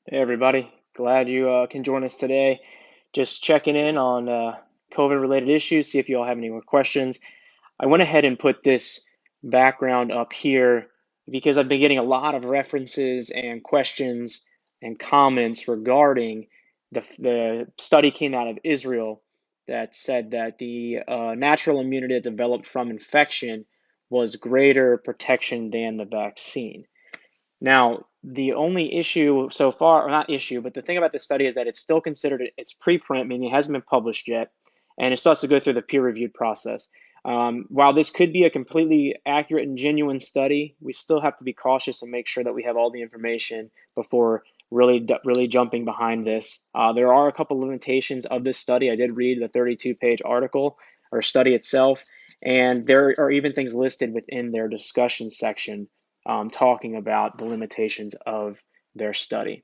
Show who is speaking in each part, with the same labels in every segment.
Speaker 1: Hey everybody, glad you can join us today. Just checking in on COVID related issues, see if you all have any more questions. I went ahead and put this background up here because I've been getting a lot of references and questions and comments regarding the study came out of Israel that said that the natural immunity that developed from infection was greater protection than the vaccine. Now, the only issue so far, or not issue, but the thing about this study is that it's still considered, it's preprint, meaning it hasn't been published yet, and it still has to go through the peer-reviewed process. While this could be a completely accurate and genuine study, we still have to be cautious and make sure that we have all the information before really jumping behind this. There are a couple limitations of this study. I did read the 32-page article or study itself, and there are even things listed within their discussion section talking about the limitations of their study.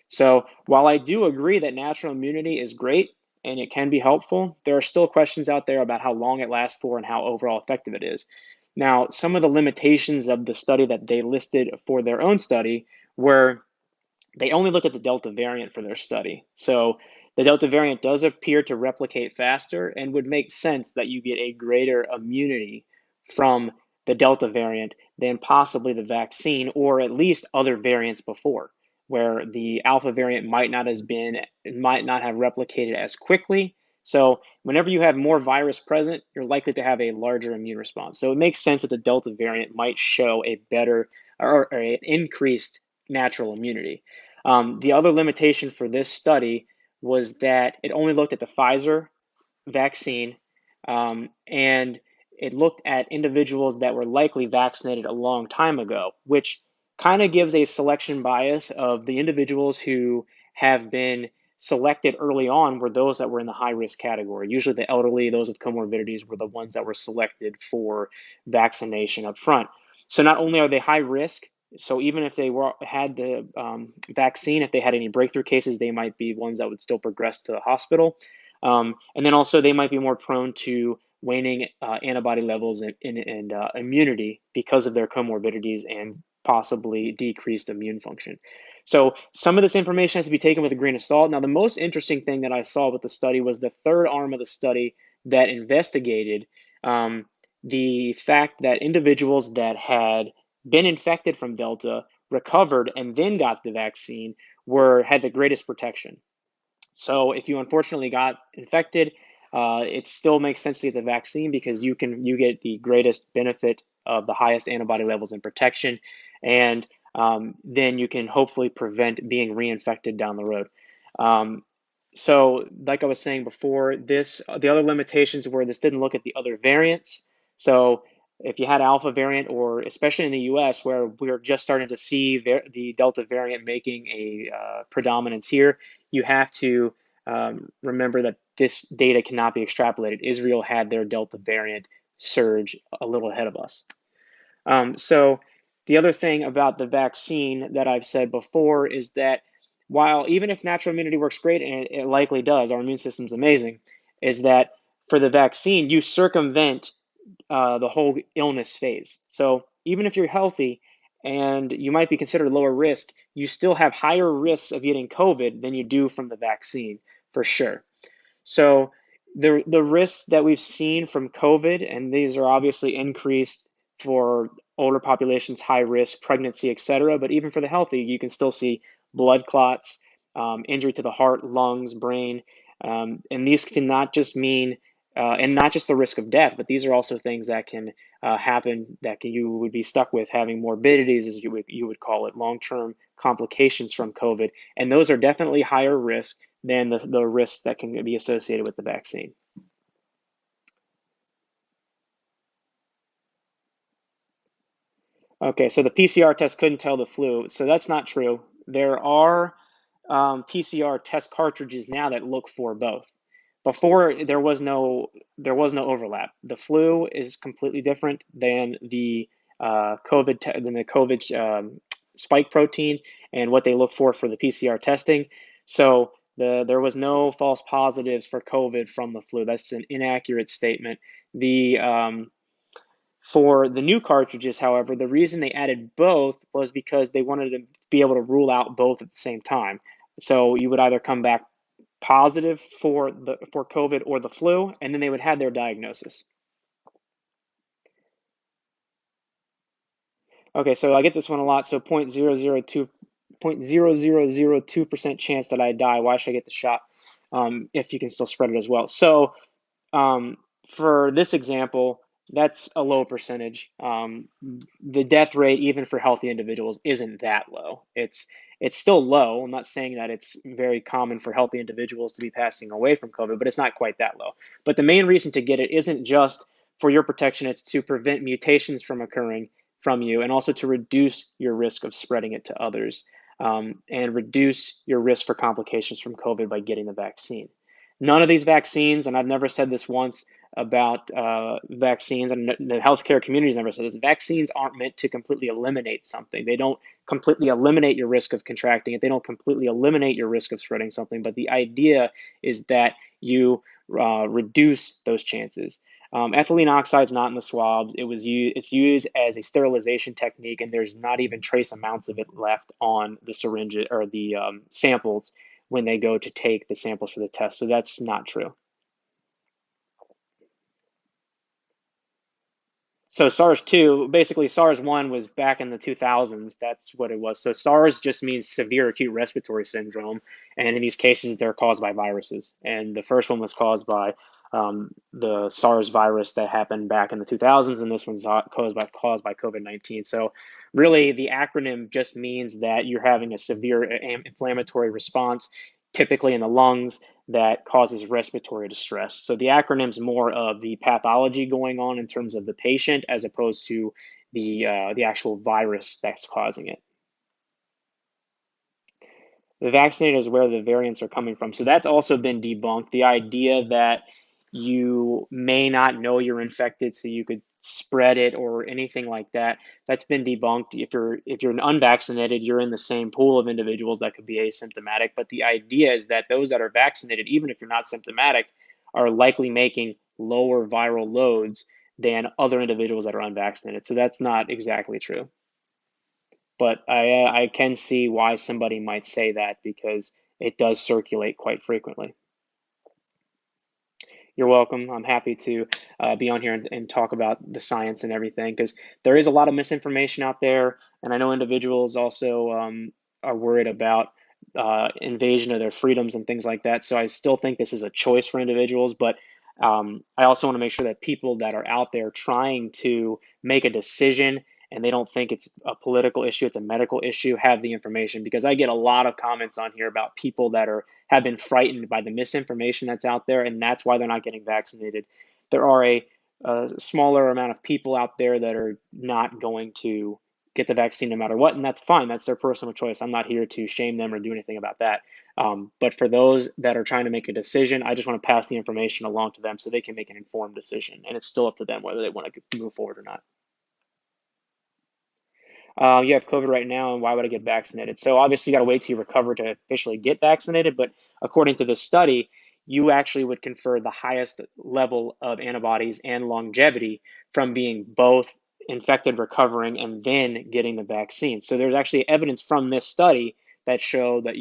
Speaker 1: So while I do agree that natural immunity is great and it can be helpful, there are still questions out there about how long it lasts for and how overall effective it is. Now, some of the limitations of the study that they listed for their own study were they only looked at the Delta variant for their study. So the Delta variant does appear to replicate faster and would make sense that you get a greater immunity from the Delta variant than possibly the vaccine or at least other variants before, where the Alpha variant might not have replicated as quickly. So whenever you have more virus present, you're likely to have a larger immune response. So it makes sense that the Delta variant might show a better or an increased natural immunity. The other limitation for this study was that it only looked at the Pfizer vaccine, and it looked at individuals that were likely vaccinated a long time ago, which kind of gives a selection bias of the individuals who have been selected early on were those that were in the high risk category. Usually the elderly, those with comorbidities were the ones that were selected for vaccination up front. So not only are they high risk, so even if they had the vaccine, if they had any breakthrough cases, they might be ones that would still progress to the hospital. And then also they might be more prone to waning antibody levels and immunity because of their comorbidities and possibly decreased immune function. So some of this information has to be taken with a grain of salt. Now, the most interesting thing that I saw with the study was the third arm of the study that investigated the fact that individuals that had been infected from Delta recovered and then got the vaccine had the greatest protection. So if you unfortunately got infected, it still makes sense to get the vaccine because you get the greatest benefit of the highest antibody levels and protection, and then you can hopefully prevent being reinfected down the road. Um, so, like I was saying before, the other limitations were this didn't look at the other variants. So, if you had Alpha variant, or especially in the U.S., where we're just starting to see the Delta variant making a predominance here, you have to remember that this data cannot be extrapolated. Israel had their Delta variant surge a little ahead of us. So the other thing about the vaccine that I've said before is that while even if natural immunity works great, and it likely does, our immune system's amazing, is that for the vaccine, you circumvent the whole illness phase. So even if you're healthy and you might be considered lower risk, you still have higher risks of getting COVID than you do from the vaccine, for sure. So the risks that we've seen from COVID, and these are obviously increased for older populations, high risk, pregnancy, etc. But even for the healthy, you can still see blood clots, injury to the heart, lungs, brain, and these can not just mean and not just the risk of death, but these are also things that can happen you would be stuck with having morbidities, as you would call it, long-term complications from COVID, and those are definitely higher risk than the risks that can be associated with the vaccine. Okay, so the PCR test couldn't tell the flu, so that's not true. There are PCR test cartridges now that look for both. Before there was no overlap. The flu is completely different than the COVID spike protein and what they look for the PCR testing. So there was no false positives for COVID from the flu. That's an inaccurate statement. The For the new cartridges, however, the reason they added both was because they wanted to be able to rule out both at the same time. So you would either come back positive for COVID or the flu, and then they would have their diagnosis. Okay, so I get this one a lot. So 0.0002% chance that I die. Why should I get the shot if you can still spread it as well? So um, for this example, that's a low percentage. The death rate, even for healthy individuals, isn't that low. It's still low. I'm not saying that it's very common for healthy individuals to be passing away from COVID, but it's not quite that low. But the main reason to get it isn't just for your protection, it's to prevent mutations from occurring from you and also to reduce your risk of spreading it to others and reduce your risk for complications from COVID by getting the vaccine. None of these vaccines, and I've never said this once about vaccines, and the healthcare community has never said this, vaccines aren't meant to completely eliminate something. They don't completely eliminate your risk of contracting it. They don't completely eliminate your risk of spreading something. But the idea is that you reduce those chances. Ethylene oxide is not in the swabs. It's used as a sterilization technique, and there's not even trace amounts of it left on the syringe or the samples when they go to take the samples for the test. So that's not true. So SARS-2, basically SARS-1 was back in the 2000s. That's what it was. So SARS just means severe acute respiratory syndrome. And in these cases, they're caused by viruses. And the first one was caused by the SARS virus that happened back in the 2000s, and this one's caused by COVID-19. So really, the acronym just means that you're having a severe inflammatory response, typically in the lungs, that causes respiratory distress. So the acronym's more of the pathology going on in terms of the patient as opposed to the actual virus that's causing it. The vaccinated is where the variants are coming from. So that's also been debunked. The idea that you may not know you're infected, so you could spread it or anything like that, that's been debunked. If you're unvaccinated, you're in the same pool of individuals that could be asymptomatic. But the idea is that those that are vaccinated, even if you're not symptomatic, are likely making lower viral loads than other individuals that are unvaccinated. So that's not exactly true. But I can see why somebody might say that because it does circulate quite frequently. You're welcome. I'm happy to be on here and talk about the science and everything because there is a lot of misinformation out there, and I know individuals also are worried about invasion of their freedoms and things like that. So I still think this is a choice for individuals, but I also want to make sure that people that are out there trying to make a decision and they don't think it's a political issue, it's a medical issue, have the information because I get a lot of comments on here about people that have been frightened by the misinformation that's out there, and that's why they're not getting vaccinated. There are a smaller amount of people out there that are not going to get the vaccine no matter what, and that's fine. That's their personal choice. I'm not here to shame them or do anything about that. But for those that are trying to make a decision, I just want to pass the information along to them so they can make an informed decision, and it's still up to them whether they want to move forward or not. You have COVID right now, and why would I get vaccinated? So obviously, you got to wait till you recover to officially get vaccinated. But according to this study, you actually would confer the highest level of antibodies and longevity from being both infected, recovering, and then getting the vaccine. So there's actually evidence from this study that show that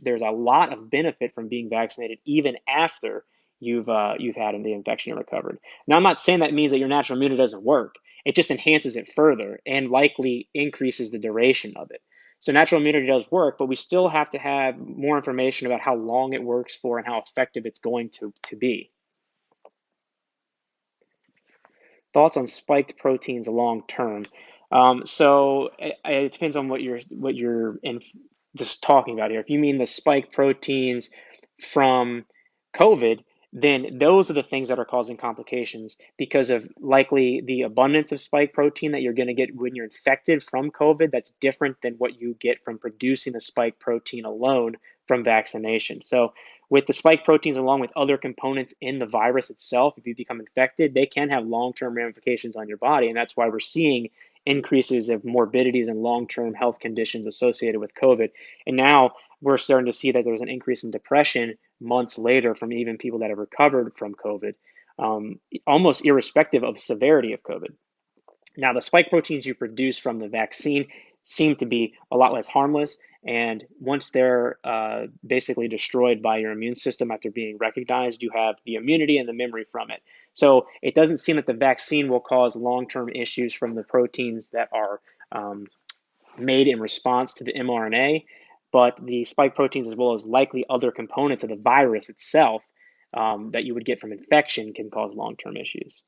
Speaker 1: there's a lot of benefit from being vaccinated even after you've had the infection and recovered. Now, I'm not saying that means that your natural immunity doesn't work. It just enhances it further and likely increases the duration of it. So natural immunity does work, but we still have to have more information about how long it works for and how effective it's going to be. Thoughts on spiked proteins long term. So it depends on what you're just talking about here. If you mean the spike proteins from COVID, then those are the things that are causing complications because of likely the abundance of spike protein that you're going to get when you're infected from COVID. That's different than what you get from producing the spike protein alone from vaccination. So with the spike proteins along with other components in the virus itself, if you become infected, they can have long-term ramifications on your body. And that's why we're seeing increases of morbidities and long-term health conditions associated with COVID. And now we're starting to see that there's an increase in depression months later from even people that have recovered from COVID, almost irrespective of severity of COVID. Now, the spike proteins you produce from the vaccine seem to be a lot less harmless, and once they're basically destroyed by your immune system after being recognized, you have the immunity and the memory from it. So it doesn't seem that the vaccine will cause long-term issues from the proteins that are made in response to the mRNA, but the spike proteins, as well as likely other components of the virus itself that you would get from infection, can cause long-term issues.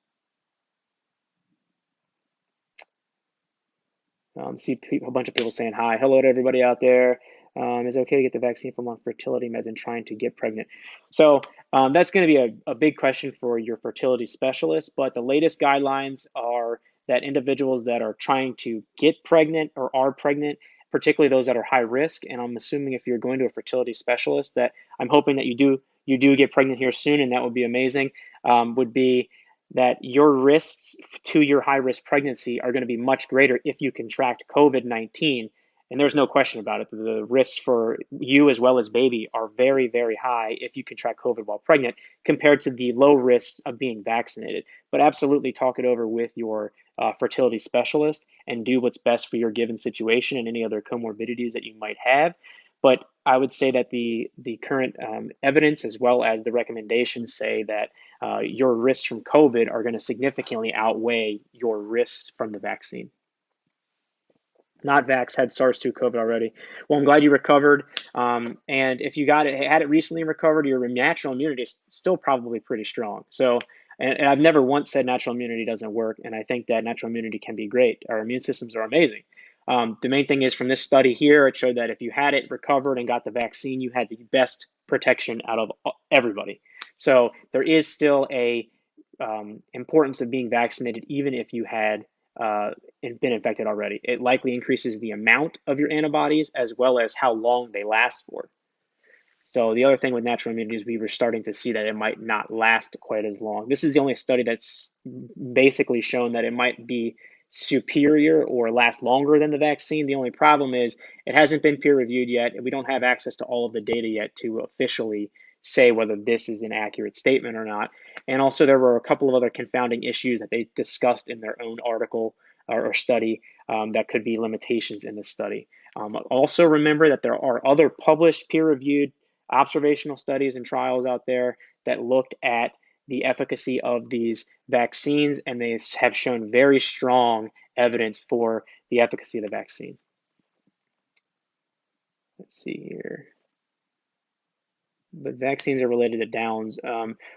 Speaker 1: See a bunch of people saying hi. Hello to everybody out there. Is it okay to get the vaccine from on fertility meds and trying to get pregnant? So that's going to be a big question for your fertility specialist, but the latest guidelines are that individuals that are trying to get pregnant or are pregnant, particularly those that are high risk, and I'm assuming if you're going to a fertility specialist, that I'm hoping that you do get pregnant here soon, and that would be amazing, would be that your risks to your high risk pregnancy are going to be much greater if you contract COVID-19. And there's no question about it. The risks for you as well as baby are very, very high if you contract COVID while pregnant compared to the low risks of being vaccinated. But absolutely talk it over with your fertility specialist and do what's best for your given situation and any other comorbidities that you might have. But I would say that the current evidence as well as the recommendations say that your risks from COVID are going to significantly outweigh your risks from the vaccine. Not vax, had SARS-2 COVID already. Well, I'm glad you recovered. And if you had it recently recovered, your natural immunity is still probably pretty strong. So, and I've never once said natural immunity doesn't work, and I think that natural immunity can be great. Our immune systems are amazing. The main thing is from this study here, it showed that if you had it recovered and got the vaccine, you had the best protection out of everybody. So there is still a importance of being vaccinated, even if you had been infected already. It likely increases the amount of your antibodies as well as how long they last for. So the other thing with natural immunity is we were starting to see that it might not last quite as long. This is the only study that's basically shown that it might be superior or last longer than the vaccine. The only problem is it hasn't been peer reviewed yet, and we don't have access to all of the data yet to officially say whether this is an accurate statement or not. And also there were a couple of other confounding issues that they discussed in their own article or study that could be limitations in this study. Also remember that there are other published peer-reviewed observational studies and trials out there that looked at the efficacy of these vaccines, and they have shown very strong evidence for the efficacy of the vaccine. Let's see here. But vaccines are related to Downs.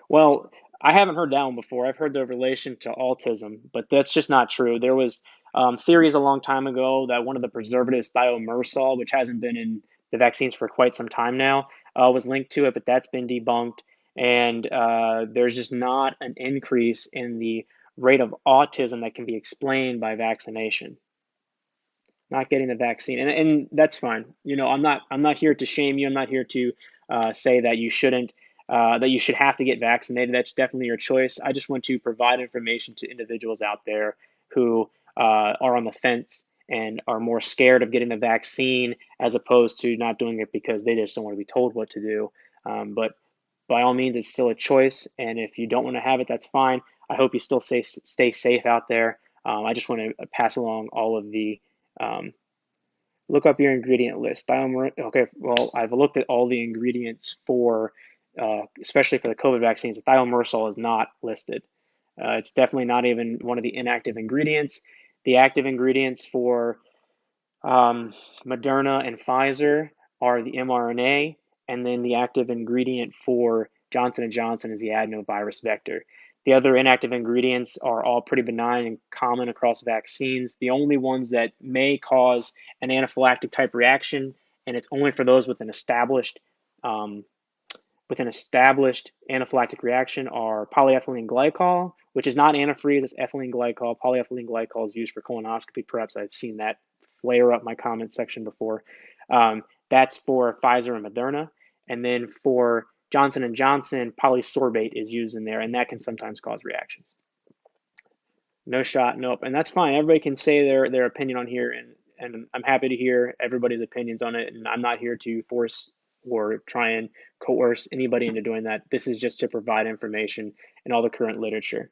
Speaker 1: Well, I haven't heard that one before. I've heard the relation to autism, but that's just not true. There was theories a long time ago that one of the preservatives, thimerosal, which hasn't been in the vaccines for quite some time now, was linked to it, but that's been debunked. And there's just not an increase in the rate of autism that can be explained by vaccination. Not getting the vaccine, and that's fine. You know, I'm not here to shame you. I'm not here to say that you shouldn't, that you should have to get vaccinated. That's definitely your choice. I just want to provide information to individuals out there who are on the fence and are more scared of getting the vaccine as opposed to not doing it because they just don't want to be told what to do. But by all means, it's still a choice. And if you don't want to have it, that's fine. I hope you still stay safe out there. I just want to pass along all of the look up your ingredient list. Okay, well, I've looked at all the ingredients for, especially for the COVID vaccines. The thimerosal is not listed. It's definitely not even one of the inactive ingredients. The active ingredients for Moderna and Pfizer are the mRNA, and then the active ingredient for Johnson & Johnson is the adenovirus vector. The other inactive ingredients are all pretty benign and common across vaccines. The only ones that may cause an anaphylactic type reaction, and it's only for those with an established anaphylactic reaction, are polyethylene glycol, which is not antifreeze, it's ethylene glycol. Polyethylene glycol is used for colonoscopy. Perhaps I've seen that flare up my comment section before. That's for Pfizer and Moderna. And then for Johnson & Johnson, polysorbate is used in there, and that can sometimes cause reactions. No shot, nope. And that's fine. Everybody can say their opinion on here, and I'm happy to hear everybody's opinions on it, and I'm not here to force or try and coerce anybody into doing that. This is just to provide information and all the current literature.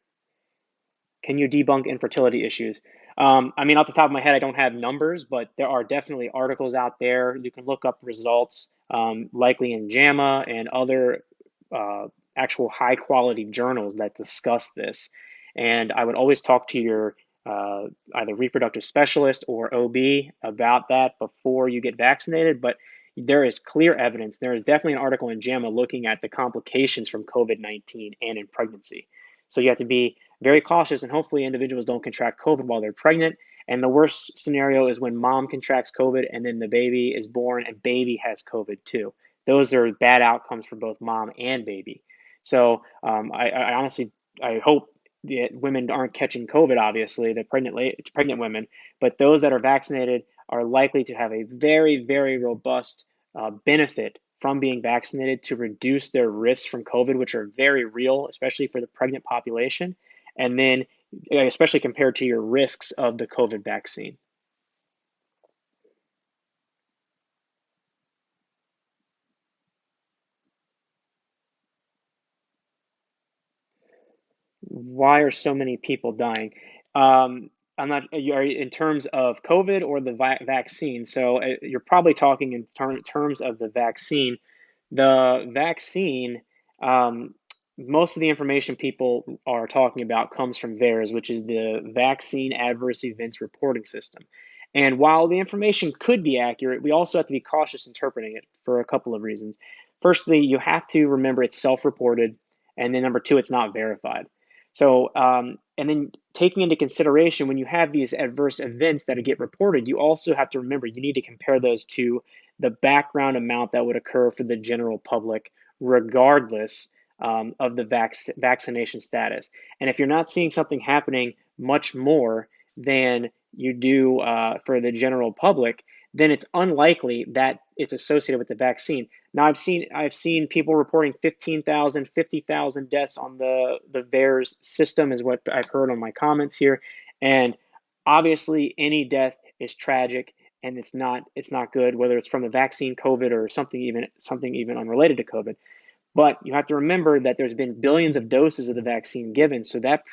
Speaker 1: Can you debunk infertility issues? I mean, off the top of my head, I don't have numbers, but there are definitely articles out there. You can look up results, likely in JAMA and other uh, actual high quality journals that discuss this. And I would always talk to your either reproductive specialist or OB about that before you get vaccinated. But there is clear evidence. There is definitely an article in JAMA looking at the complications from COVID-19 and in pregnancy. So you have to be very cautious, and hopefully individuals don't contract COVID while they're pregnant. And the worst scenario is when mom contracts COVID and then the baby is born and baby has COVID too. Those are bad outcomes for both mom and baby. So I honestly, I hope that women aren't catching COVID, obviously, the pregnant women, but those that are vaccinated are likely to have a very, very robust benefit from being vaccinated to reduce their risks from COVID, which are very real, especially for the pregnant population, and then especially compared to your risks of the COVID vaccine. Why are so many people dying? I'm not, are you in terms of COVID or the vaccine? So you're probably talking in terms of the vaccine. The vaccine, um, most of the information people are talking about comes from VAERS, which is the Vaccine Adverse Events Reporting System. And while the information could be accurate, we also have to be cautious interpreting it for a couple of reasons. Firstly, you have to remember it's self-reported, and then number two, it's not verified. So, and then taking into consideration when you have these adverse events that get reported, you also have to remember you need to compare those to the background amount that would occur for the general public, regardless of the vaccination status. And if you're not seeing something happening much more than you do for the general public, then it's unlikely that it's associated with the vaccine. Now, I've seen people reporting 15,000, 50,000 deaths on the VAERS system, is what I've heard on my comments here. And obviously, any death is tragic, and it's not good, whether it's from the vaccine, COVID, or something even unrelated to COVID. But you have to remember that there's been billions of doses of the vaccine given, so that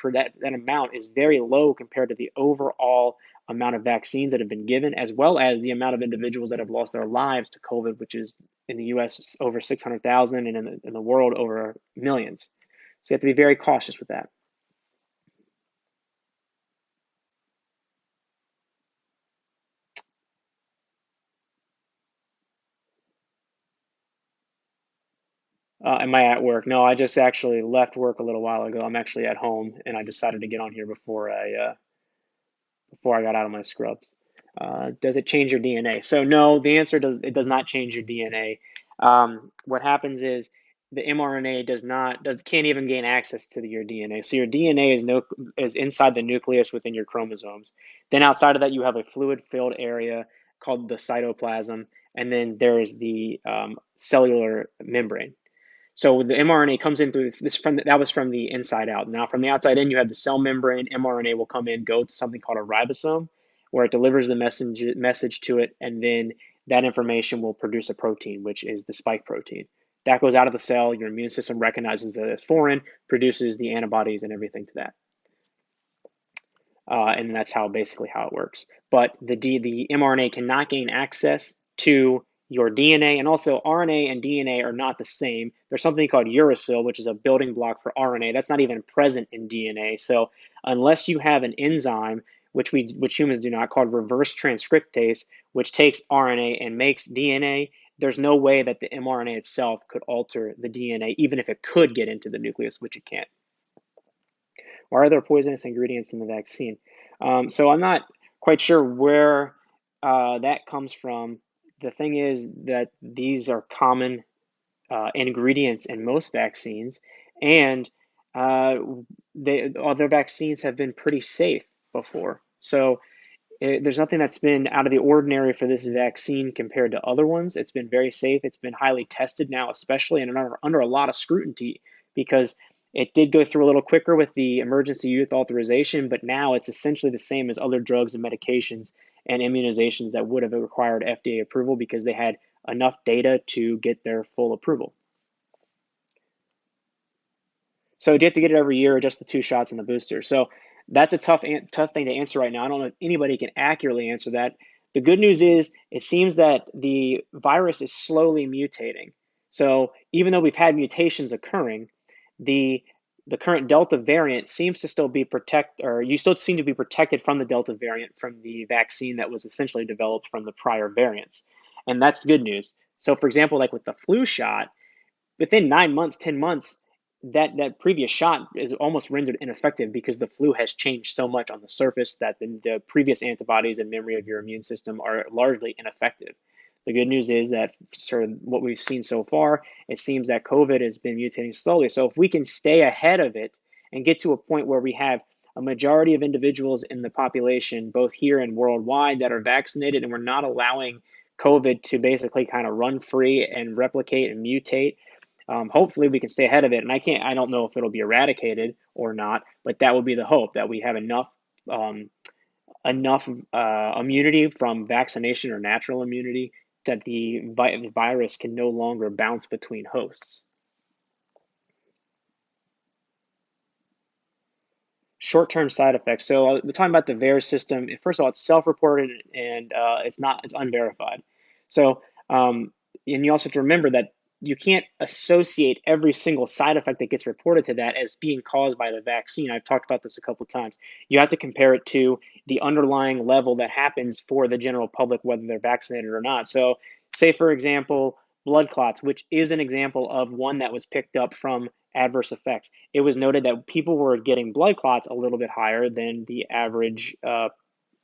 Speaker 1: amount is very low compared to the overall amount of vaccines that have been given, as well as the amount of individuals that have lost their lives to COVID, which is in the U.S. over 600,000 and in the world over millions. So you have to be very cautious with that. Am I at work? No, I just actually left work a little while ago. I'm actually at home, and I decided to get on here before I got out of my scrubs. Does it change your DNA? So no, the answer does not change your DNA. What happens is the mRNA can't even gain access to your DNA. So your DNA is inside the nucleus within your chromosomes. Then outside of that, you have a fluid-filled area called the cytoplasm, and then there is the cellular membrane. So the mRNA comes in through this that was from the inside out. Now from the outside in, you have the cell membrane. mRNA will come in, go to something called a ribosome, where it delivers the message to it, and then that information will produce a protein, which is the spike protein. That goes out of the cell. Your immune system recognizes it as foreign, produces the antibodies and everything to that. And that's basically how it works. But the mRNA cannot gain access to your DNA, and also RNA and DNA are not the same. There's something called uracil, which is a building block for RNA. That's not even present in DNA. So unless you have an enzyme, which humans do not, called reverse transcriptase, which takes RNA and makes DNA, there's no way that the mRNA itself could alter the DNA, even if it could get into the nucleus, which it can't. Why are there poisonous ingredients in the vaccine? So I'm not quite sure where that comes from. The thing is that these are common ingredients in most vaccines, and uh, other vaccines have been pretty safe before. So there's nothing that's been out of the ordinary for this vaccine compared to other ones. It's been very safe. It's been highly tested now, especially and under a lot of scrutiny because it did go through a little quicker with the emergency use authorization, but now it's essentially the same as other drugs and medications and immunizations that would have required FDA approval because they had enough data to get their full approval. So you have to get it every year, just the two shots and the booster. So That's a tough thing to answer right now. I don't know if anybody can accurately answer that. The good news is it seems that the virus is slowly mutating. So even though we've had mutations occurring, the the current Delta variant seems to still be or you still seem to be protected from the Delta variant from the vaccine that was essentially developed from the prior variants. And that's good news. So for example, like with the flu shot, within 9 months, 10 months, that previous shot is almost rendered ineffective because the flu has changed so much on the surface that the previous antibodies and memory of your immune system are largely ineffective. The good news is that for what we've seen so far, it seems that COVID has been mutating slowly. So if we can stay ahead of it and get to a point where we have a majority of individuals in the population, both here and worldwide, that are vaccinated, and we're not allowing COVID to basically kind of run free and replicate and mutate, hopefully we can stay ahead of it. And I don't know if it'll be eradicated or not, but that would be the hope, that we have um, enough immunity from vaccination or natural immunity that the virus can no longer bounce between hosts. Short-term side effects. So we're talking about the VAERS system. First of all, it's self-reported and it's unverified. So and you also have to remember that you can't associate every single side effect that gets reported to that as being caused by the vaccine. I've talked about this a couple of times. You have to compare it to the underlying level that happens for the general public, whether they're vaccinated or not. So say, for example, blood clots, which is an example of one that was picked up from adverse effects. It was noted that people were getting blood clots a little bit higher than the average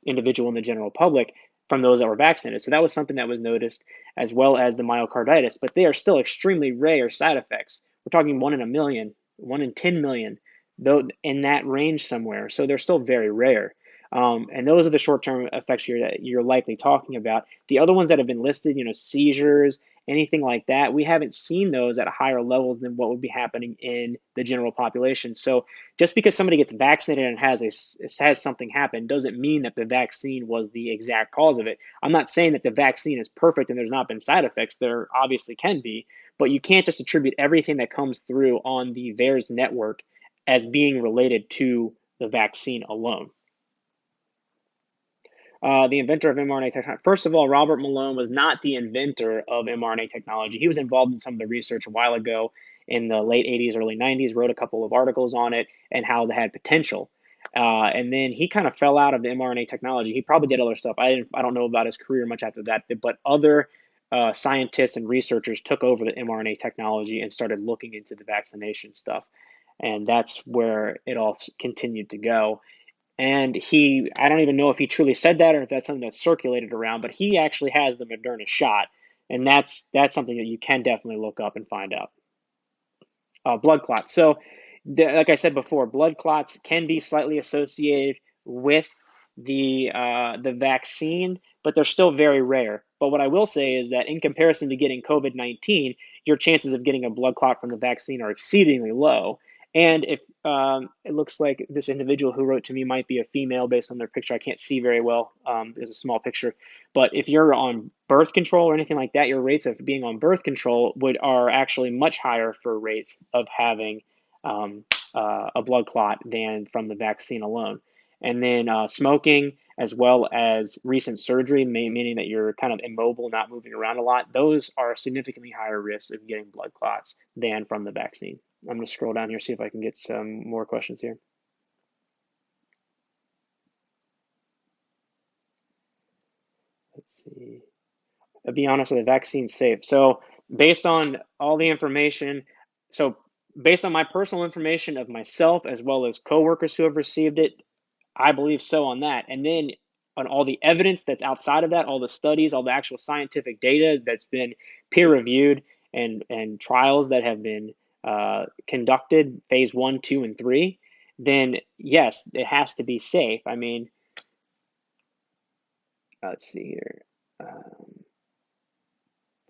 Speaker 1: individual in the general public from those that were vaccinated. So that was something that was noticed, as well as the myocarditis, but they are still extremely rare side effects. We're talking 1 in a million, 1 in 10 million, though in that range somewhere. So they're still very rare. And those are the short-term effects you're likely talking about. The other ones that have been listed, seizures, anything like that, we haven't seen those at higher levels than what would be happening in the general population. So just because somebody gets vaccinated and has something happen doesn't mean that the vaccine was the exact cause of it. I'm not saying that the vaccine is perfect and there's not been side effects. There obviously can be, but you can't just attribute everything that comes through on the VAERS network as being related to the vaccine alone. The inventor of mRNA technology. First of all, Robert Malone was not the inventor of mRNA technology. He was involved in some of the research a while ago in the late 80s, early 90s, wrote a couple of articles on it and how it had potential. And then he kind of fell out of the mRNA technology. He probably did other stuff. I don't know about his career much after that, but other scientists and researchers took over the mRNA technology and started looking into the vaccination stuff. And that's where it all continued to go. And I don't even know if he truly said that or if that's something that's circulated around, but he actually has the Moderna shot. And that's something that you can definitely look up and find out. Blood clots. So, like I said before, blood clots can be slightly associated with the vaccine, but they're still very rare. But what I will say is that in comparison to getting COVID-19, your chances of getting a blood clot from the vaccine are exceedingly low. And if it looks like this individual who wrote to me might be a female based on their picture, I can't see very well. There's a small picture. But if you're on birth control or anything like that, your rates of being on birth control are actually much higher for rates of having a blood clot than from the vaccine alone. And then smoking, as well as recent surgery, meaning that you're kind of immobile, not moving around a lot, those are significantly higher risks of getting blood clots than from the vaccine. I'm going to scroll down here, see if I can get some more questions here. Let's see. I'll be honest with the vaccine's safe. So based on all the information, so based on my personal information of myself as well as coworkers who have received it, I believe so on that. And then on all the evidence that's outside of that, all the studies, all the actual scientific data that's been peer reviewed and trials that have been conducted, phase 1, 2, and 3, then yes, it has to be safe. I mean, let's see here.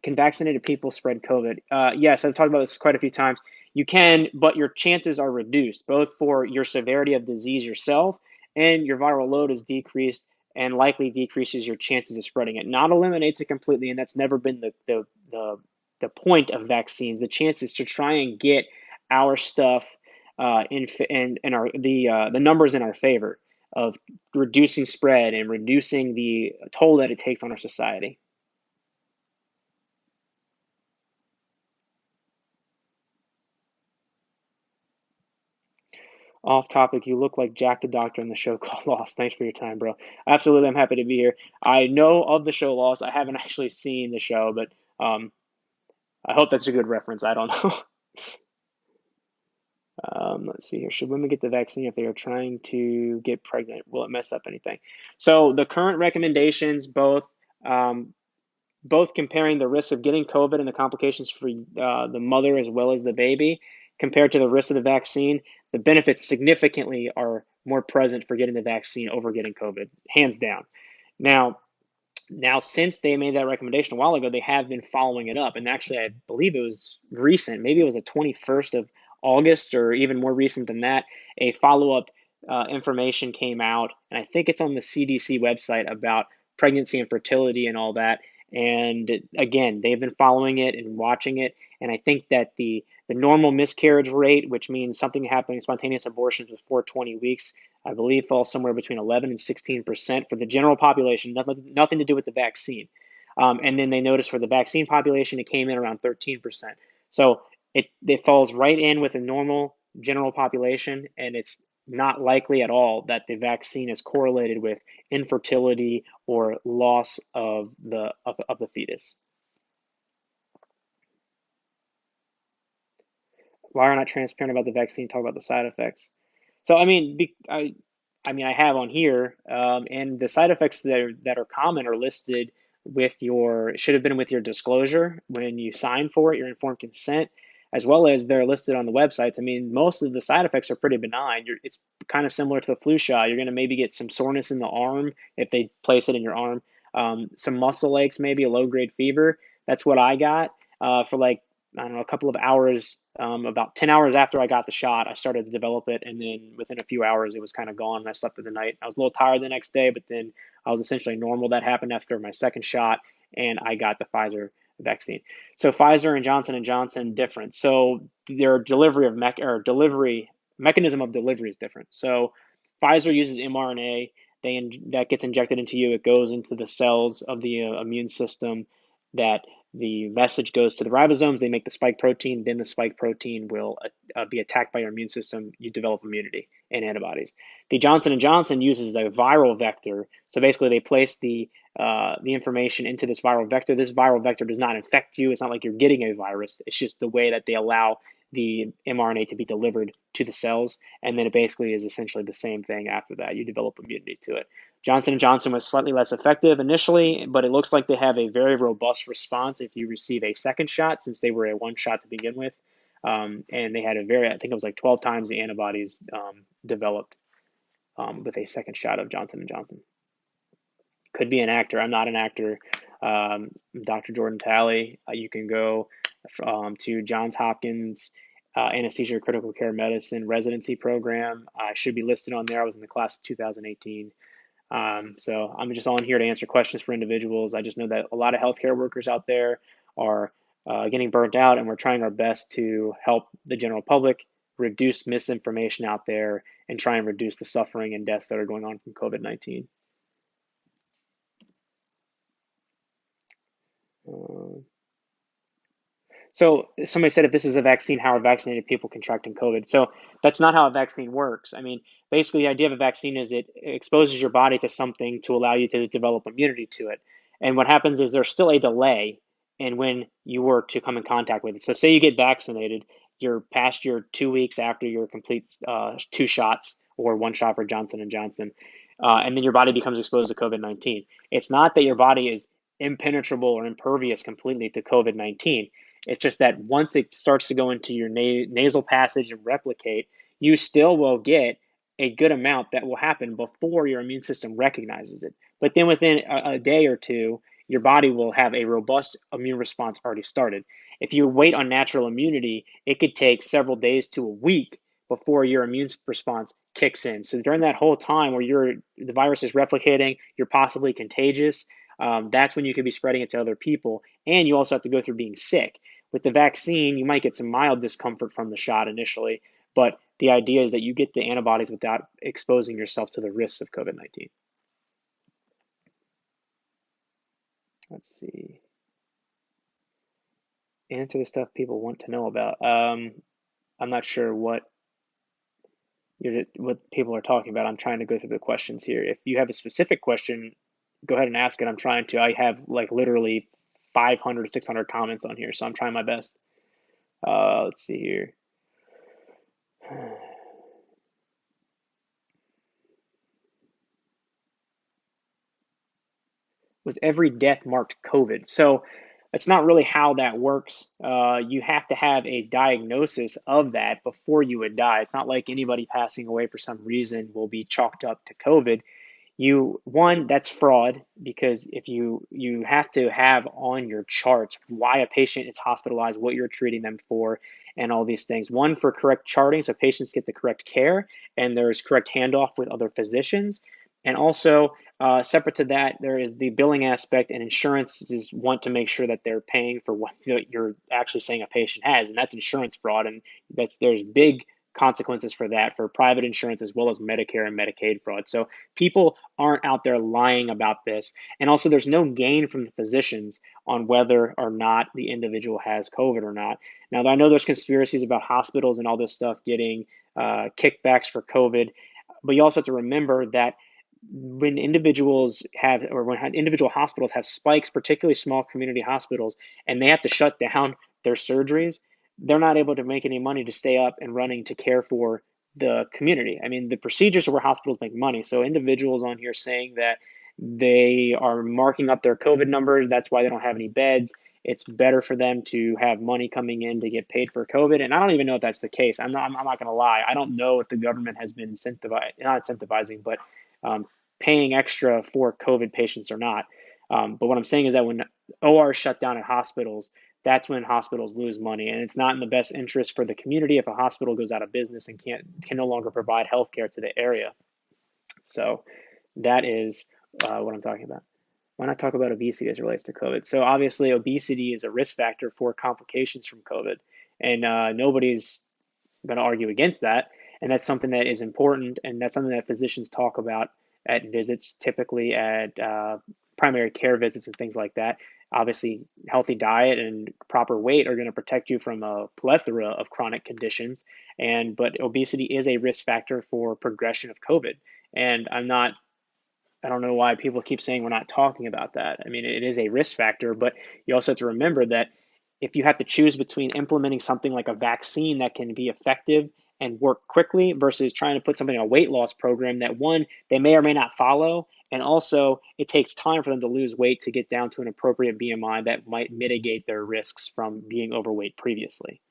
Speaker 1: Can vaccinated people spread COVID? Yes, I've talked about this quite a few times. You can, but your chances are reduced, both for your severity of disease yourself and your viral load is decreased and likely decreases your chances of spreading it. Not eliminates it completely, and that's never been the point of vaccines. The chance is to try and get our stuff and our the numbers in our favor of reducing spread and reducing the toll that it takes on our society. Off topic, you look like Jack the Doctor in the show called Lost. Thanks for your time, bro. Absolutely, I'm happy to be here. I know of the show Lost. I haven't actually seen the show, but I hope that's a good reference. I don't know. Let's see here. Should women get the vaccine if they are trying to get pregnant? Will it mess up anything? So the current recommendations, um, both comparing the risk of getting COVID and the complications for the mother as well as the baby, compared to the risk of the vaccine, the benefits significantly are more present for getting the vaccine over getting COVID, hands down. Now, since they made that recommendation a while ago, they have been following it up. And actually, I believe it was recent, maybe it was the 21st of August or even more recent than that, a follow-up information came out, and I think it's on the CDC website about pregnancy and fertility and all that. And again, they've been following it and watching it, and I think that the normal miscarriage rate, which means something happening, spontaneous abortions before 20 weeks, I believe falls somewhere between 11 and 16% for the general population, nothing to do with the vaccine. And then they noticed for the vaccine population, it came in around 13%. So it falls right in with a normal general population, and it's not likely at all that the vaccine is correlated with infertility or loss of the fetus. Why are not transparent about the vaccine? Talk about the side effects. So I mean, I have on here, and the side effects that are common are listed with your, it should have been with your disclosure when you sign for it, your informed consent, as well as they're listed on the websites. I mean, most of the side effects are pretty benign. It's kind of similar to the flu shot. You're going to maybe get some soreness in the arm if they place it in your arm, some muscle aches, maybe a low-grade fever. That's what I got for like, I don't know, a couple of hours, about 10 hours after I got the shot, I started to develop it. And then within a few hours, it was kind of gone. And I slept through the night. I was a little tired the next day, but then I was essentially normal. That happened after my second shot, and I got the Pfizer vaccine. So Pfizer and Johnson different. So their delivery of delivery mechanism of delivery is different. So Pfizer uses mRNA. That gets injected into you. It goes into the cells of the immune system. That the message goes to the ribosomes. They make the spike protein. Then the spike protein will be attacked by your immune system. You develop immunity and antibodies. The Johnson uses a viral vector. So basically, they place the information into this viral vector. This viral vector does not infect you. It's not like you're getting a virus. It's just the way that they allow the mRNA to be delivered to the cells, and then it basically is essentially the same thing after that. You develop immunity to it. Johnson was slightly less effective initially, but it looks like they have a very robust response if you receive a second shot, since they were a one shot to begin with. And they had I think it was like 12 times the antibodies developed with a second shot of Johnson & Johnson. Could be an actor. I'm not an actor. Dr. Jordan Talley. You can go to Johns Hopkins Anesthesia Critical Care Medicine residency program. I should be listed on there. I was in the class of 2018. So I'm just on here to answer questions for individuals. I just know that a lot of healthcare workers out there are getting burnt out, and we're trying our best to help the general public reduce misinformation out there and try and reduce the suffering and deaths that are going on from COVID-19. So somebody said, if this is a vaccine, how are vaccinated people contracting COVID? So that's not how a vaccine works. I mean, basically, the idea of a vaccine is it exposes your body to something to allow you to develop immunity to it. And what happens is there's still a delay in when you were to come in contact with it. So say you get vaccinated, you're past your 2 weeks after your complete two shots or one shot for Johnson & Johnson, and then your body becomes exposed to COVID-19. It's not that your body is impenetrable or impervious completely to COVID-19. It's just that once it starts to go into your nasal passage and replicate, you still will get a good amount that will happen before your immune system recognizes it. But then within a day or two, your body will have a robust immune response already started. If you wait on natural immunity, it could take several days to a week before your immune response kicks in. So during that whole time where the virus is replicating, you're possibly contagious. That's when you could be spreading it to other people, and you also have to go through being sick. With the vaccine, you might get some mild discomfort from the shot initially, But the idea is that you get the antibodies without exposing yourself to the risks of COVID-19. Let's see. Answer the stuff people want to know about. I'm not sure what people are talking about. I'm trying to go through the questions here. If you have a specific question, go ahead and ask it. I'm trying to. I have like literally 500, 600 comments on here, so I'm trying my best. Let's see here. Was every death marked COVID? So that's not really how that works. You have to have a diagnosis of that before you would die. It's not like anybody passing away for some reason will be chalked up to COVID. That's fraud, because if you have to have on your charts why a patient is hospitalized, what you're treating them for, and all these things. One, for correct charting, so patients get the correct care and there's correct handoff with other physicians. And also, separate to that, there is the billing aspect, and insurances want to make sure that they're paying for what you're actually saying a patient has, and that's insurance fraud, and there's big consequences for that for private insurance as well as Medicare and Medicaid fraud. So people aren't out there lying about this. And also, there's no gain from the physicians on whether or not the individual has COVID or not. Now, I know there's conspiracies about hospitals and all this stuff getting kickbacks for COVID, but you also have to remember that when individual hospitals have spikes, particularly small community hospitals, and they have to shut down their surgeries, they're not able to make any money to stay up and running to care for the community. I mean, the procedures are where hospitals make money. So individuals on here saying that they are marking up their COVID numbers, that's why they don't have any beds. It's better for them to have money coming in to get paid for COVID. And I don't even know if that's the case. I'm not going to lie. I don't know if the government has been not incentivizing, but paying extra for COVID patients or not. But what I'm saying is that when ORs shut down at hospitals, that's when hospitals lose money, and it's not in the best interest for the community if a hospital goes out of business and can no longer provide healthcare to the area. So that is what I'm talking about. Why not talk about obesity as it relates to COVID? So obviously, obesity is a risk factor for complications from COVID, and nobody's going to argue against that. And that's something that is important, and that's something that physicians talk about at visits, typically at primary care visits and things like that. Obviously, healthy diet and proper weight are going to protect you from a plethora of chronic conditions, but obesity is a risk factor for progression of COVID. And I don't know why people keep saying we're not talking about that. I mean, it is a risk factor, but you also have to remember that if you have to choose between implementing something like a vaccine that can be effective and work quickly versus trying to put something in a weight loss program that, one, they may or may not follow, and also it takes time for them to lose weight to get down to an appropriate BMI that might mitigate their risks from being overweight previously.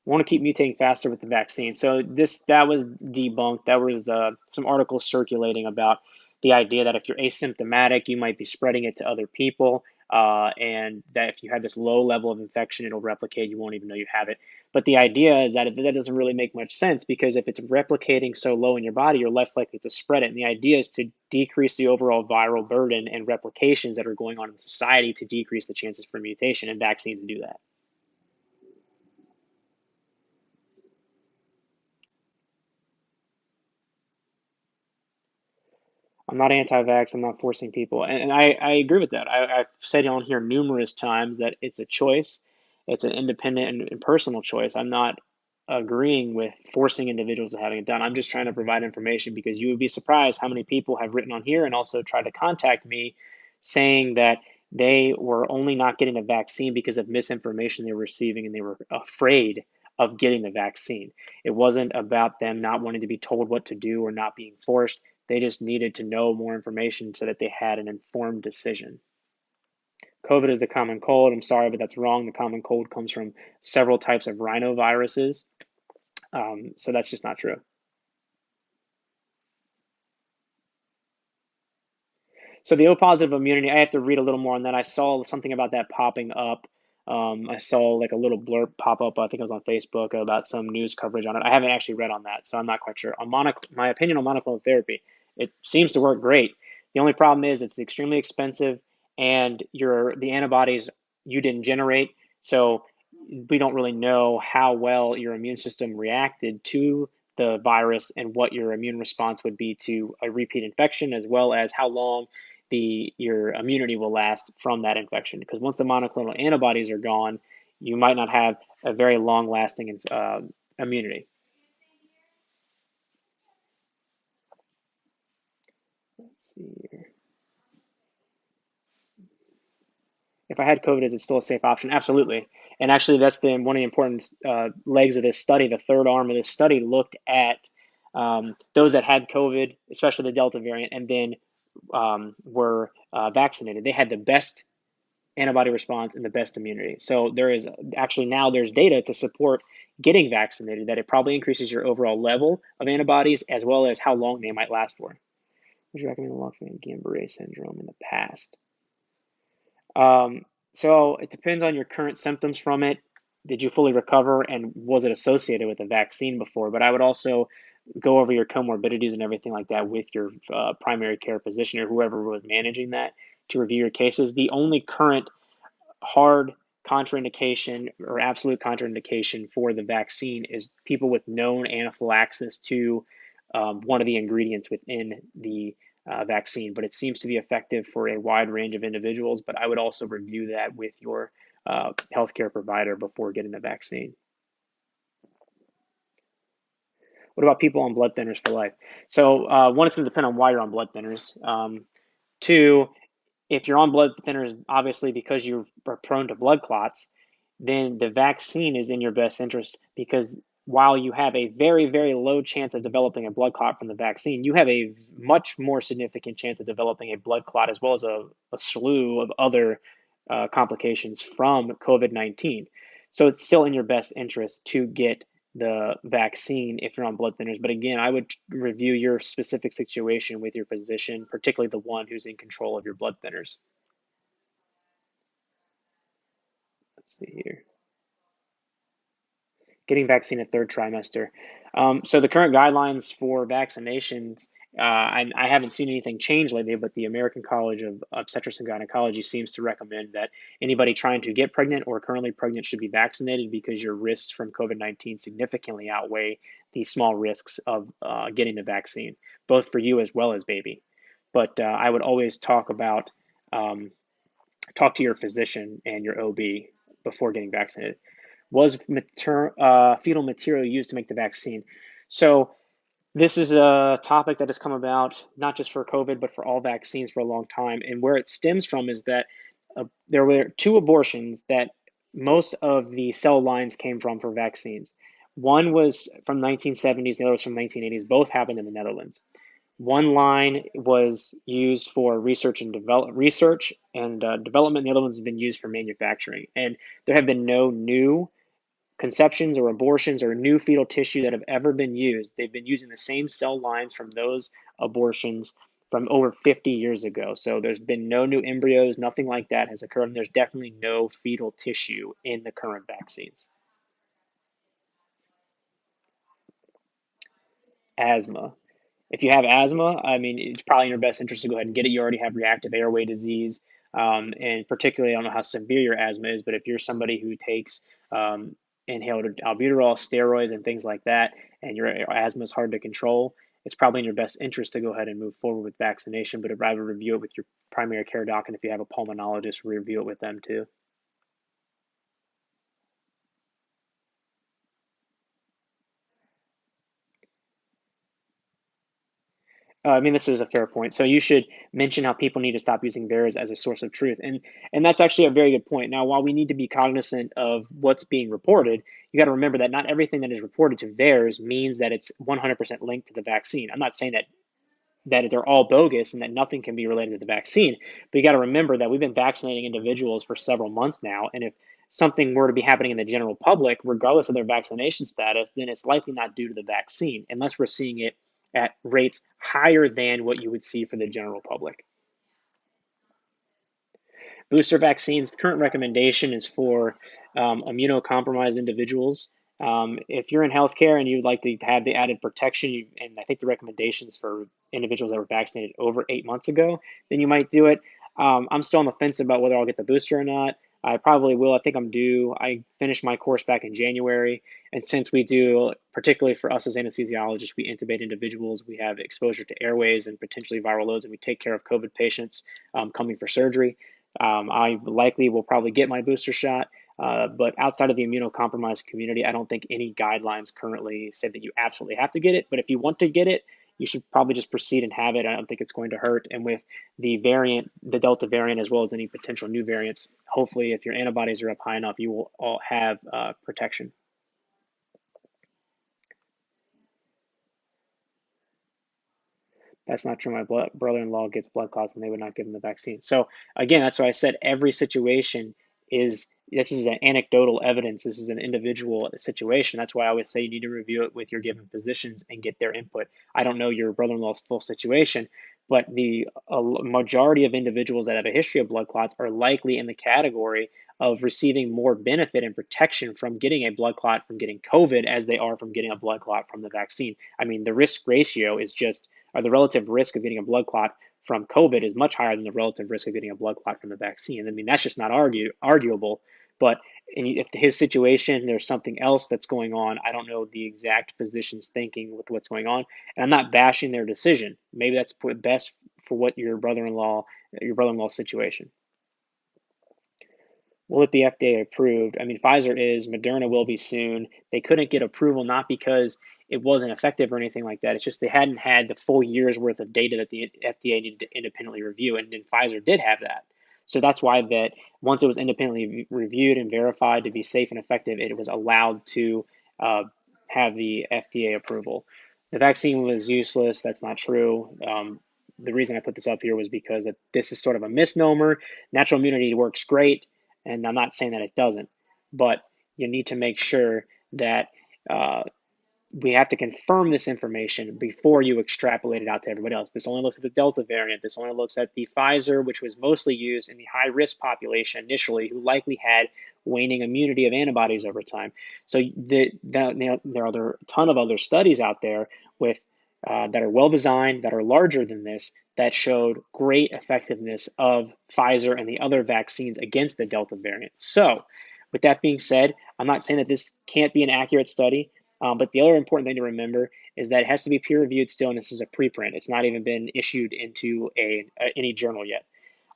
Speaker 1: Want to keep mutating faster with the vaccine. So that was debunked. That was some articles circulating about the idea that if you're asymptomatic, you might be spreading it to other people, and that if you have this low level of infection, it'll replicate. You won't even know you have it. But the idea is that that doesn't really make much sense, because if it's replicating so low in your body, you're less likely to spread it. And the idea is to decrease the overall viral burden and replications that are going on in society to decrease the chances for mutation, and vaccines do that. I'm not anti-vax. I'm not forcing people, and I agree with that. I've said on here numerous times that it's a choice. It's an independent and personal choice. I'm not agreeing with forcing individuals to having it done. I'm just trying to provide information, because you would be surprised how many people have written on here and also tried to contact me saying that they were only not getting the vaccine because of misinformation they were receiving, and they were afraid of getting the vaccine. It wasn't about them not wanting to be told what to do or not being forced. They just needed to know more information so that they had an informed decision. COVID is the common cold. I'm sorry, but that's wrong. The common cold comes from several types of rhinoviruses. So that's just not true. So the O positive immunity, I have to read a little more on that. I saw something about that popping up. I saw like a little blurb pop up, I think it was on Facebook, about some news coverage on it. I haven't actually read on that, so I'm not quite sure. On my opinion on monoclonal therapy, it seems to work great. The only problem is it's extremely expensive, and the antibodies you didn't generate. So we don't really know how well your immune system reacted to the virus and what your immune response would be to a repeat infection, as well as how long your immunity will last from that infection. Because once the monoclonal antibodies are gone, you might not have a very long-lasting immunity. Let's see here. If I had COVID, is it still a safe option? Absolutely. And actually, that's one of the important legs of this study. The third arm of this study looked at those that had COVID, especially the Delta variant, and then were vaccinated. They had the best antibody response and the best immunity. So there is actually now there's data to support getting vaccinated that it probably increases your overall level of antibodies as well as how long they might last for. Would you recommend Guillain-Barré syndrome in the past? So it depends on your current symptoms from it. Did you fully recover and was it associated with a vaccine before? But I would also go over your comorbidities and everything like that with your primary care physician or whoever was managing that to review your cases. The only current hard contraindication or absolute contraindication for the vaccine is people with known anaphylaxis to one of the ingredients within the vaccine, but it seems to be effective for a wide range of individuals. But I would also review that with your healthcare provider before getting the vaccine. What about people on blood thinners for life? So one, it's going to depend on why you're on blood thinners. Two, if you're on blood thinners, obviously because you are prone to blood clots, then the vaccine is in your best interest because while you have a very, very low chance of developing a blood clot from the vaccine, you have a much more significant chance of developing a blood clot as well as a slew of other complications from COVID-19. So it's still in your best interest to get the vaccine if you're on blood thinners. But again, I would review your specific situation with your physician, particularly the one who's in control of your blood thinners. Let's see here. Getting vaccine at third trimester. So the current guidelines for vaccinations, I haven't seen anything change lately, but the American College of Obstetrics and Gynecology seems to recommend that anybody trying to get pregnant or currently pregnant should be vaccinated because your risks from COVID-19 significantly outweigh the small risks of getting the vaccine, both for you as well as baby. But I would always talk to your physician and your OB before getting vaccinated. Was fetal material used to make the vaccine? So this is a topic that has come about not just for COVID, but for all vaccines for a long time. And where it stems from is that there were two abortions that most of the cell lines came from for vaccines. One was from 1970s, the other was from 1980s. Both happened in the Netherlands. One line was used for research and development, the other one's been used for manufacturing. And there have been no new conceptions or abortions or new fetal tissue that have ever been used. They've been using the same cell lines from those abortions from over 50 years ago. So there's been no new embryos, nothing like that has occurred, and there's definitely no fetal tissue in the current vaccines. Asthma. If you have asthma, I mean, it's probably in your best interest to go ahead and get it. You already have reactive airway disease. And particularly, I don't know how severe your asthma is, but if you're somebody who takes inhaled albuterol, steroids, and things like that, and your asthma is hard to control, it's probably in your best interest to go ahead and move forward with vaccination. But I'd rather review it with your primary care doc, and if you have a pulmonologist, review it with them too. I mean, this is a fair point. So you should mention how people need to stop using VAERS as a source of truth, and that's actually a very good point. Now, while we need to be cognizant of what's being reported, you got to remember that not everything that is reported to VAERS means that it's 100% linked to the vaccine. I'm not saying that they're all bogus and that nothing can be related to the vaccine, but you got to remember that we've been vaccinating individuals for several months now, and if something were to be happening in the general public, regardless of their vaccination status, then it's likely not due to the vaccine, unless we're seeing it at rates higher than what you would see for the general public. Booster vaccines, the current recommendation is for immunocompromised individuals. If you're in healthcare and you'd like to have the added protection, and I think the recommendations for individuals that were vaccinated over 8 months ago, then you might do it. I'm still on the fence about whether I'll get the booster or not. I probably will. I think I'm due. I finished my course back in January. And since we do, particularly for us as anesthesiologists, we intubate individuals, we have exposure to airways and potentially viral loads, and we take care of COVID patients coming for surgery. I likely will probably get my booster shot. But outside of the immunocompromised community, I don't think any guidelines currently say that you absolutely have to get it. But if you want to get it, you should probably just proceed and have it. I don't think it's going to hurt. And with the variant, the Delta variant, as well as any potential new variants, hopefully, if your antibodies are up high enough, you will all have protection. That's not true. My brother-in-law gets blood clots and they would not give him the vaccine. So again, that's why I said every situation is, this is an anecdotal evidence. This is an individual situation. That's why I would say you need to review it with your given physicians and get their input. I don't know your brother-in-law's full situation, but the majority of individuals that have a history of blood clots are likely in the category of receiving more benefit and protection from getting a blood clot from getting COVID as they are from getting a blood clot from the vaccine. I mean, the risk ratio is just, or the relative risk of getting a blood clot from COVID is much higher than the relative risk of getting a blood clot from the vaccine. I mean, that's just not arguable. But if his situation, there's something else that's going on. I don't know the exact physician's thinking with what's going on, and I'm not bashing their decision. Maybe that's best for what your brother-in-law's situation. Will it be FDA approved? I mean, Pfizer is, Moderna will be soon. They couldn't get approval not because it wasn't effective or anything like that. It's just they hadn't had the full year's worth of data that the FDA needed to independently review, and then Pfizer did have that. So that's why that once it was independently reviewed and verified to be safe and effective, it was allowed to have the FDA approval. The vaccine was useless. That's not true. The reason I put this up here was because this is sort of a misnomer. Natural immunity works great, and I'm not saying that it doesn't, but you need to make sure that we have to confirm this information before you extrapolate it out to everybody else. This only looks at the Delta variant. This only looks at the Pfizer, which was mostly used in the high-risk population initially, who likely had waning immunity of antibodies over time. So there are a ton of other studies out there with that are well-designed, that are larger than this, that showed great effectiveness of Pfizer and the other vaccines against the Delta variant. So with that being said, I'm not saying that this can't be an accurate study. But the other important thing to remember is that it has to be peer reviewed still, and this is a preprint. It's not even been issued into any journal yet.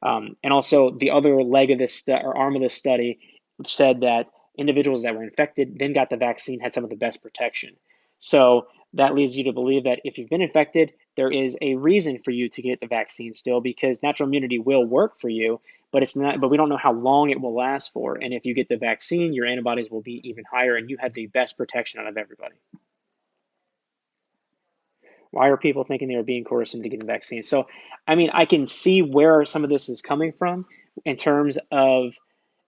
Speaker 1: And also, the other leg of this or arm of this study said that individuals that were infected then got the vaccine had some of the best protection. So that leads you to believe that if you've been infected, there is a reason for you to get the vaccine still, because natural immunity will work for you, but it's not. But we don't know how long it will last for. And if you get the vaccine, your antibodies will be even higher, and you have the best protection out of everybody. Why are people thinking they are being coerced into getting the vaccine? So, I mean, I can see where some of this is coming from in terms of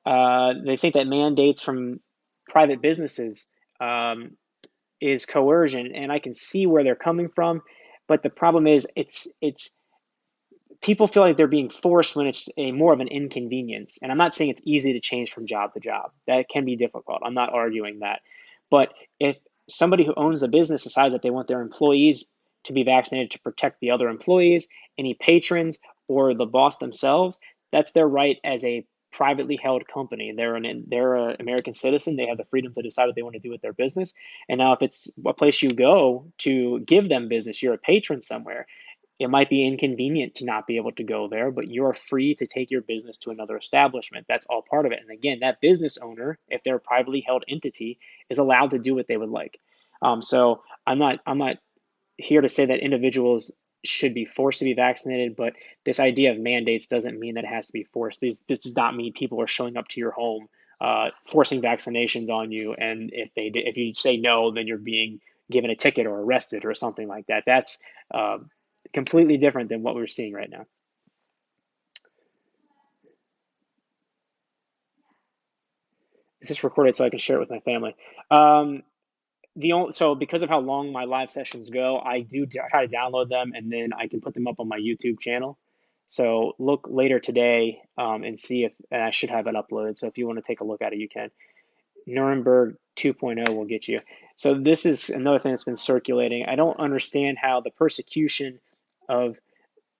Speaker 1: they think that mandates from private businesses is coercion, and I can see where they're coming from. But the problem is, it's people feel like they're being forced when it's a more of an inconvenience. And I'm not saying it's easy to change from job to job. That can be difficult. I'm not arguing that. But if somebody who owns a business decides that they want their employees to be vaccinated to protect the other employees, any patrons, or the boss themselves, that's their right as a privately held company. They're an American citizen. They have the freedom to decide what they want to do with their business. And now, if it's a place you go to give them business, you're a patron somewhere, it might be inconvenient to not be able to go there, but you're free to take your business to another establishment. That's all part of it. And again, that business owner, if they're a privately held entity, is allowed to do what they would like. So I'm not here to say that individuals should be forced to be vaccinated, but this idea of mandates doesn't mean that it has to be forced. This does not mean people are showing up to your home, forcing vaccinations on you, and if you say no, then you're being given a ticket or arrested or something like that. That's completely different than what we're seeing right now. Is this recorded so I can share it with my family? So because of how long my live sessions go, I do try to download them, and then I can put them up on my YouTube channel. So look later today and see if, and I should have it uploaded. So if you want to take a look at it, you can. Nuremberg 2.0 will get you. So this is another thing that's been circulating. I don't understand how the persecution of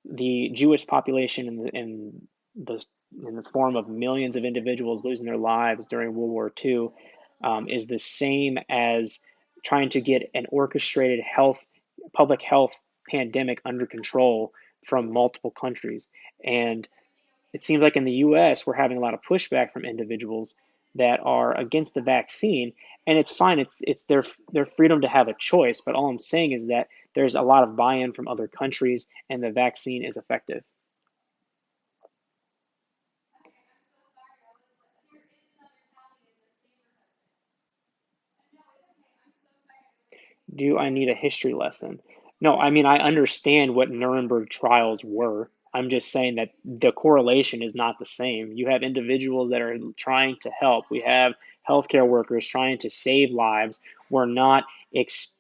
Speaker 1: the Jewish population in the in the form of millions of individuals losing their lives during World War II is the same as trying to get an orchestrated public health pandemic under control from multiple countries. And it seems like in the US, we're having a lot of pushback from individuals that are against the vaccine, and it's fine. It's their freedom to have a choice. But all I'm saying is that there's a lot of buy-in from other countries, and the vaccine is effective. Do I need a history lesson? No, I mean, I understand what Nuremberg trials were. I'm just saying that the correlation is not the same. You have individuals that are trying to help. We have healthcare workers trying to save lives. We're not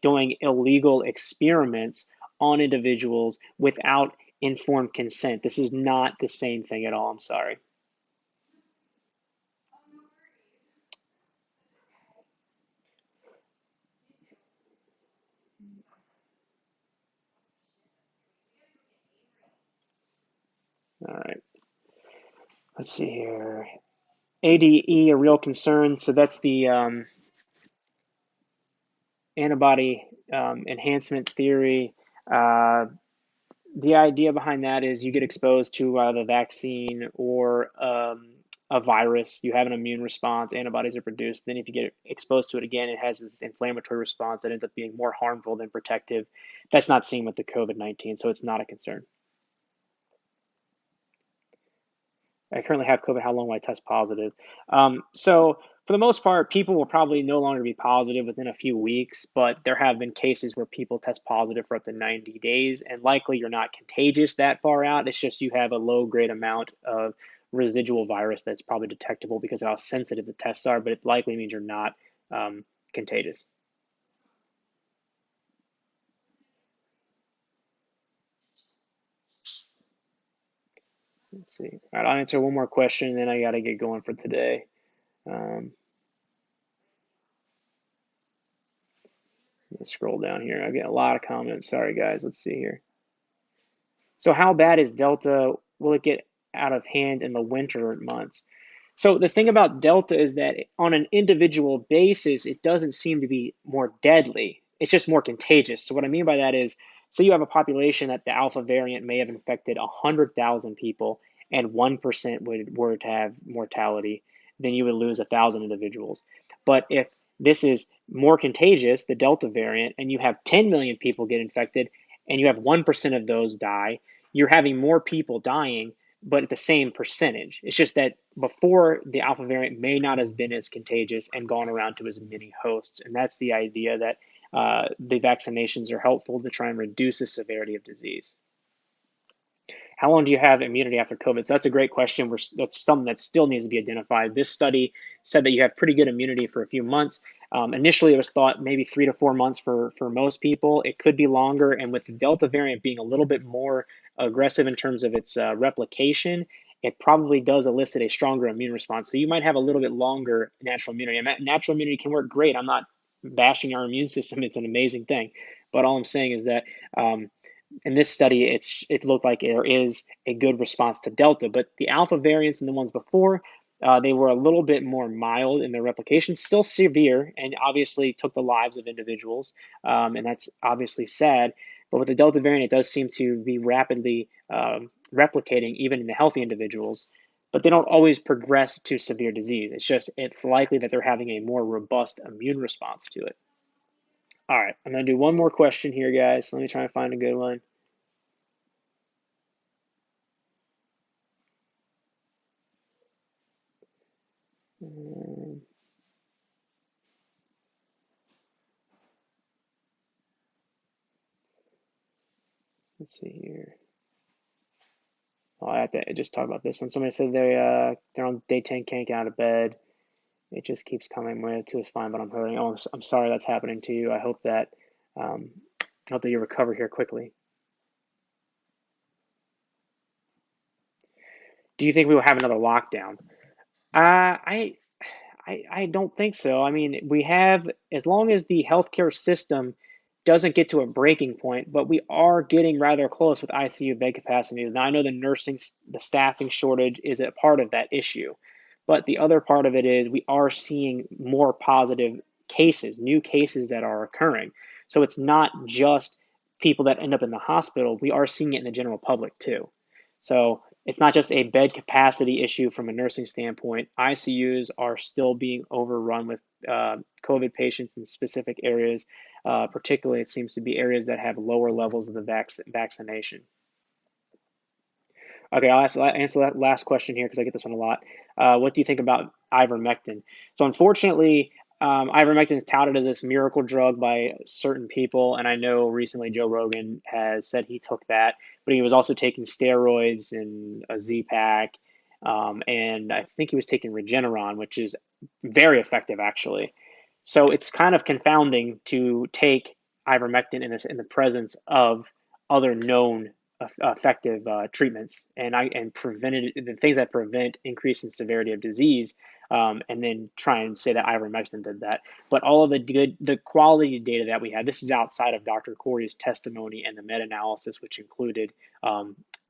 Speaker 1: doing illegal experiments on individuals without informed consent. This is not the same thing at all. I'm sorry. All right. Let's see here. ADE, a real concern. So that's the antibody enhancement theory. Uh, the idea behind that is you get exposed to the vaccine or a virus, you have an immune response, antibodies are produced. Then, if you get exposed to it again, it has this inflammatory response that ends up being more harmful than protective. That's not seen with the COVID-19, so it's not a concern. I currently have COVID. How long will I test positive? So for the most part, people will probably no longer be positive within a few weeks, but there have been cases where people test positive for up to 90 days, and likely you're not contagious that far out. It's just you have a low grade amount of residual virus that's probably detectable because of how sensitive the tests are, but it likely means you're not contagious. Let's see. All right, I'll answer one more question, and then I got to get going for today. Um, let's scroll down here. I get a lot of comments. Sorry, guys. Let's see here. So how bad is Delta? Will it get out of hand in the winter months? So the thing about Delta is that on an individual basis, it doesn't seem to be more deadly. It's just more contagious. So what I mean by that is, say you have a population that the Alpha variant may have infected 100,000 people and 1% were to have mortality, then you would lose 1,000 individuals. But if this is more contagious, the Delta variant, and you have 10 million people get infected and you have 1% of those die, you're having more people dying, but at the same percentage. It's just that before, the alpha variant may not have been as contagious and gone around to as many hosts. And that's the idea that the vaccinations are helpful to try and reduce the severity of disease. How long do you have immunity after COVID? So that's a great question. That's something that still needs to be identified. This study said that you have pretty good immunity for a few months. Initially, it was thought maybe 3 to 4 months for most people. It could be longer. And with the Delta variant being a little bit more aggressive in terms of its replication, it probably does elicit a stronger immune response. So you might have a little bit longer natural immunity. And natural immunity can work great. I'm not bashing our immune system. It's an amazing thing. But all I'm saying is that in this study, it looked like there is a good response to Delta, but the Alpha variants and the ones before, they were a little bit more mild in their replication, still severe, and obviously took the lives of individuals, and that's obviously sad. But with the Delta variant, it does seem to be rapidly replicating even in the healthy individuals, but they don't always progress to severe disease. It's likely that they're having a more robust immune response to it. All right, I'm going to do one more question here, guys. Let me try and find a good one. Um, let's see here. Oh, I have to just talk about this one. Somebody said they're on day 10, can't get out of bed. It just keeps coming. Way two is fine, but I'm hurting. Oh, I'm sorry that's happening to you. Um, I hope that you recover here quickly. Do you think we will have another lockdown? Uh, I I don't think so. I mean, we have, as long as the healthcare system doesn't get to a breaking point, but we are getting rather close with ICU bed capacities. Now, I know the staffing shortage is a part of that issue, but the other part of it is we are seeing more positive cases, new cases that are occurring. So it's not just people that end up in the hospital, we are seeing it in the general public too. So it's not just a bed capacity issue from a nursing standpoint. ICUs are still being overrun with COVID patients in specific areas. Particularly, it seems to be areas that have lower levels of the vaccination. Okay, answer that last question here because I get this one a lot. What do you think about ivermectin? So unfortunately, ivermectin is touted as this miracle drug by certain people, and I know recently Joe Rogan has said he took that, but he was also taking steroids and a Z-Pack, and I think he was taking Regeneron, which is very effective actually. So it's kind of confounding to take ivermectin in the presence of other known effective treatments and prevented the things that prevent increase in severity of disease, and then try and say that ivermectin did that. But all of the quality data that we had, this is outside of Dr. Corey's testimony and the meta-analysis, which included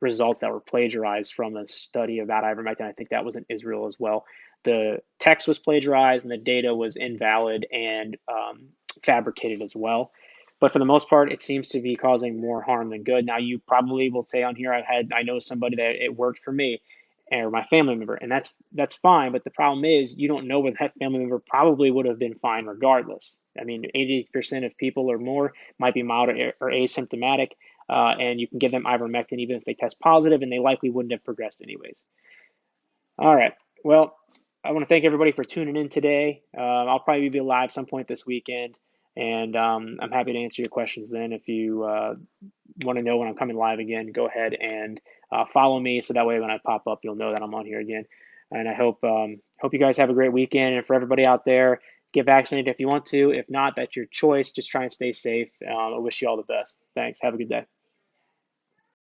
Speaker 1: results that were plagiarized from a study about ivermectin. I think that was in Israel as well. The text was plagiarized and the data was invalid and fabricated as well. But for the most part, it seems to be causing more harm than good. Now, you probably will say on here, I know somebody that it worked for me or my family member, and that's fine. But the problem is you don't know whether that family member probably would have been fine regardless. I mean, 80% of people or more might be mild or asymptomatic, and you can give them ivermectin even if they test positive, and they likely wouldn't have progressed anyways. All right. Well, I want to thank everybody for tuning in today. I'll probably be live some point this weekend, and I'm happy to answer your questions then. If you want to know when I'm coming live again, go ahead and follow me so that way when I pop up, you'll know that I'm on here again. And I hope you guys have a great weekend. And for everybody out there, get vaccinated if you want to. If not, that's your choice. Just try and stay safe. I wish you all the best. Thanks. Have a good day.